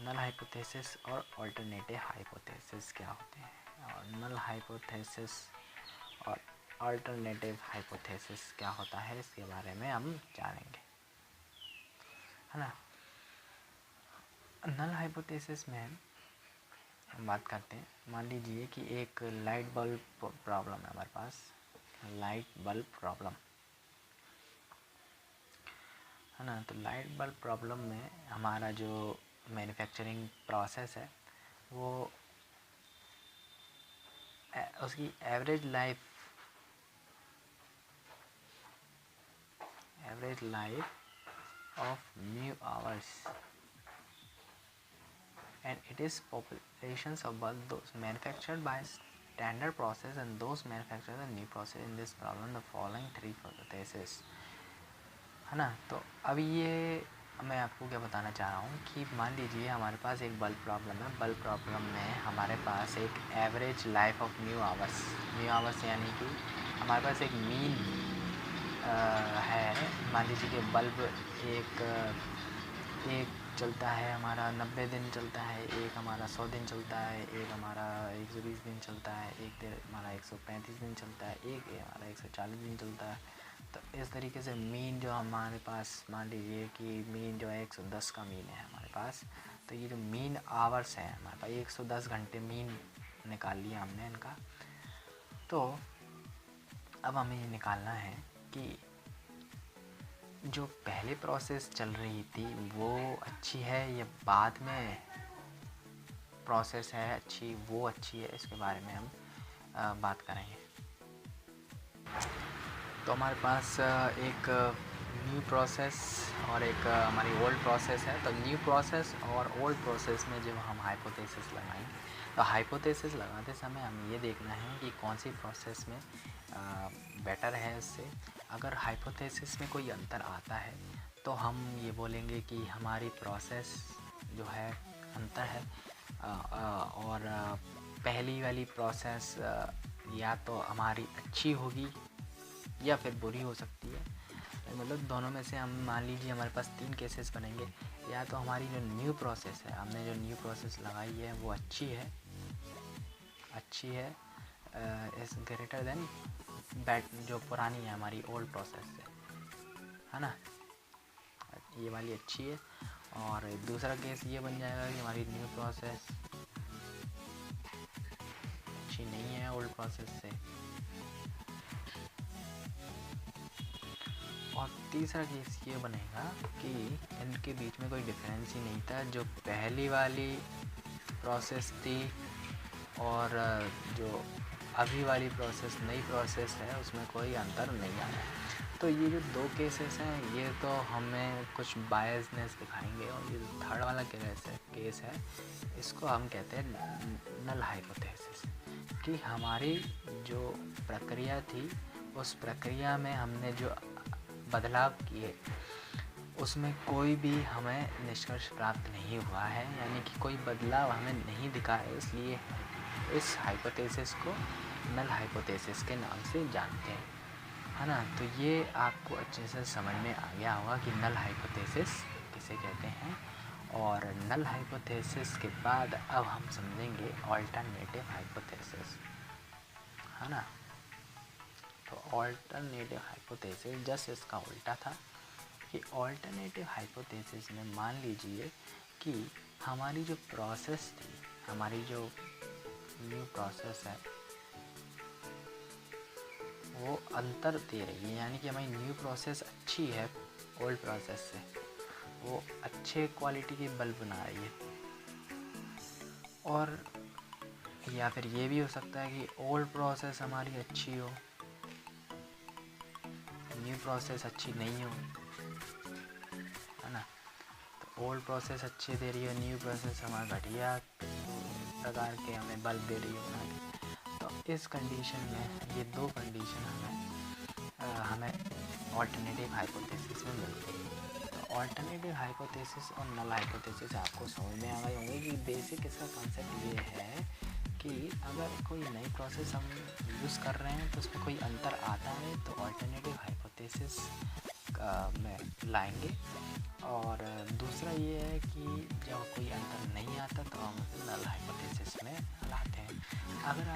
Null hypothesis और alternative hypothesis क्या होते हैं, और नल हाइपोथेसिस और अल्टरनेटिव हाइपोथेसिस क्या होता है, इसके बारे में हम जानेंगे, है ना। नल हाइपोथेसिस में हम बात करते हैं, मान लीजिए कि एक लाइट बल्ब प्रॉब्लम है हमारे पास, लाइट बल्ब प्रॉब्लम, है ना। तो लाइट बल्ब प्रॉब्लम में हमारा जो मैन्युफैक्चरिंग प्रोसेस है वो उसकी average life of mu hours, and it is populations of both those manufactured by standard process and those manufactured by new process. In this problem the following three hypotheses, है ना। तो अभी ये मैं आपको क्या बताना चाह रहा हूँ कि मान लीजिए हमारे पास एक बल्ब प्रॉब्लम है। बल्ब प्रॉब्लम में हमारे पास एक average life of mu hours यानी कि हमारे पास एक मीन है। मान लीजिए कि बल्ब एक चलता है हमारा 90 दिन चलता है, एक हमारा 100 दिन चलता है, एक हमारा 120 दिन चलता है, एक हमारा 135 दिन चलता है, एक हमारा 140 दिन चलता है। तो इस तरीके से मीन जो हमारे पास, मान लीजिए कि मीन जो है 110 का मीन है हमारे पास। तो ये जो मीन आवर्स है हमारे पास 110 घंटे मीन निकाल लिया हमने इनका। तो अब हमें ये निकालना है कि जो पहले प्रोसेस चल रही थी वो अच्छी है या बाद में प्रोसेस है अच्छी, वो अच्छी है, इसके बारे में हम बात करेंगे। तो हमारे पास एक न्यू प्रोसेस और एक हमारी ओल्ड प्रोसेस है। तो न्यू प्रोसेस और ओल्ड प्रोसेस में जब हम हाइपोथेसिस लगाएंगे तो हाइपोथेसिस लगाते समय हमें ये देखना है कि कौन सी प्रोसेस में बेटर है इससे। अगर हाइपोथेसिस में कोई अंतर आता है तो हम ये बोलेंगे कि हमारी प्रोसेस जो है अंतर है, और पहली वाली प्रोसेस या तो हमारी अच्छी होगी या फिर बुरी हो सकती है। मतलब दोनों में से हम मान लीजिए हमारे पास 3 केसेस बनेंगे। या तो हमारी जो न्यू प्रोसेस है, हमने जो न्यू प्रोसेस लगाई है वो अच्छी है इज़ ग्रेटर देन बैड, जो पुरानी है हमारी ओल्ड प्रोसेस से, है ना। ये वाली अच्छी है। और दूसरा केस ये बन जाएगा कि हमारी न्यू प्रोसेस अच्छी नहीं है ओल्ड प्रोसेस से। और तीसरा केस ये बनेगा कि इनके बीच में कोई डिफरेंस ही नहीं था, जो पहली वाली प्रोसेस थी और जो अभी वाली प्रोसेस नई प्रोसेस है उसमें कोई अंतर नहीं आया। तो ये जो 2 केसेस हैं ये तो हमें कुछ बायसनेस दिखाएंगे। और ये थर्ड वाला केस है इसको हम कहते हैं नल हाइपोथेसिस, कि हमारी जो प्रक्रिया थी उस प्रक्रिया में हमने जो बदलाव किए उसमें कोई भी हमें निष्कर्ष प्राप्त नहीं हुआ है, यानी कि कोई बदलाव हमें नहीं दिखा है। इसलिए इस हाइपोथेसिस को नल हाइपोथेसिस के नाम से जानते हैं, है ना। तो ये आपको अच्छे से समझ में आ गया होगा कि नल हाइपोथेसिस किसे कहते हैं। और नल हाइपोथेसिस के बाद अब हम समझेंगे अल्टरनेटिव हाइपोथेसिस, है ना। तो अल्टरनेटिव हाइपोथेसिस जस्ट इसका उल्टा था कि अल्टरनेटिव हाइपोथेसिस में मान लीजिए कि हमारी जो प्रोसेस थी, हमारी जो न्यू प्रोसेस है वो अंतर दे रही है, यानी कि हमारी न्यू प्रोसेस अच्छी है ओल्ड प्रोसेस से, वो अच्छे क्वालिटी के बल्ब बना रही है। और या फिर ये भी हो सकता है कि ओल्ड प्रोसेस हमारी अच्छी हो, न्यू प्रोसेस अच्छी नहीं हो, है ना। तो ओल्ड प्रोसेस अच्छी दे रही है, न्यू प्रोसेस हमारा घटिया प्रकार के हमें बल्ब दे रही है। तो इस कंडीशन में ये 2 कंडीशन हमें अल्टरनेटिव हाइपोथेसिस में मिलती है। तो अल्टरनेटिव हाइपोथेसिस और नल हाइपोथेसिस आपको समझ में आ गए होंगे कि बेसिक इसका कंसेप्ट ये है कि अगर कोई नई प्रोसेस हम यूज़ कर रहे हैं तो उसमें कोई अंतर आता है तो अल्टरनेटिव हाइपोथेसिस में लाएंगे। और दूसरा ये है कि जब कोई अंतर नहीं आता तो हम नल हाइपोथेसिस में लाते हैं। अगर आप